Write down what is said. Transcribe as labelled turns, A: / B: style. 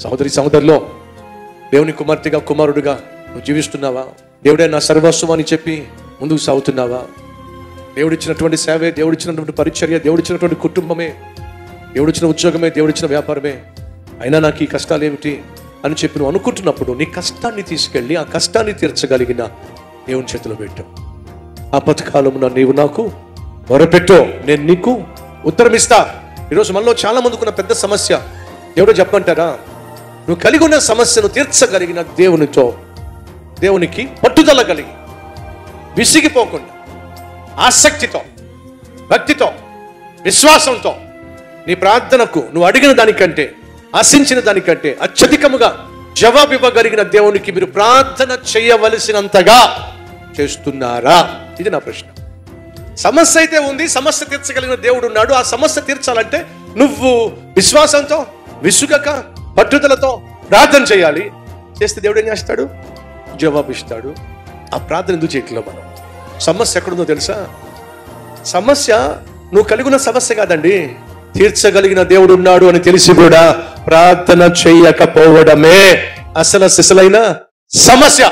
A: సహోదరి సహోదరులో, దేవుని కుమార్తెగా కుమారుడుగా నువ్వు జీవిస్తున్నావా? దేవుడే నా సర్వస్వం అని చెప్పి ముందుకు సాగుతున్నావా? దేవుడిచ్చినటువంటి సేవే, దేవుడిచ్చినటువంటి పరిచర్య, దేవుడిచ్చినటువంటి కుటుంబమే, దేవుడిచ్చిన ఉద్యోగమే, దేవుడిచ్చిన వ్యాపారమే, అయినా నాకు ఈ కష్టాలు ఏమిటి అని చెప్పి నువ్వు అనుకుంటున్నప్పుడు నీ కష్టాన్ని తీసుకెళ్ళి ఆ కష్టాన్ని తీర్చగలిగిన దేవుని చేతిలో పెట్టు. ఆపత్కాలమున నీవు నాకు మొరపెట్టు, నేను నీకు ఉత్తరం ఇస్తా. ఈరోజు మనలో చాలా మందికి ఉన్న పెద్ద సమస్య దేవుడు చెప్పంటారా? నువ్వు కలిగి ఉన్న సమస్యను తీర్చగలిగిన దేవునికి పట్టుదల కలిగి, విసిగిపోకుండా, ఆసక్తితో, భక్తితో, విశ్వాసంతో నీ ప్రార్థనకు నువ్వు అడిగిన దానికంటే, ఆశించిన దానికంటే అత్యధికముగా జవాబు ఇవ్వగలిగిన దేవునికి మీరు ప్రార్థన చేయవలసినంతగా చేస్తున్నారా? ఇది నా ప్రశ్న. సమస్య అయితే ఉంది, సమస్య తీర్చగలిగిన దేవుడు ఉన్నాడు. ఆ సమస్య తీర్చాలంటే నువ్వు విశ్వాసంతో, విసుగక, పట్టుదలతో ప్రార్థన చేయాలి. చేస్తే దేవుడు ఏం చేస్తాడు? జవాబు ఇస్తాడు. ఆ ప్రార్థన ఎందుకు చేయట్లేదు మనం? సమస్య ఎక్కడుందో తెలుసా? సమస్య నువ్వు కలిగి ఉన్న సమస్య కాదండి, తీర్చగలిగిన దేవుడు ఉన్నాడు అని తెలిసి కూడా ప్రార్థన చేయకపోవడమే అసలు సిసలైన సమస్య.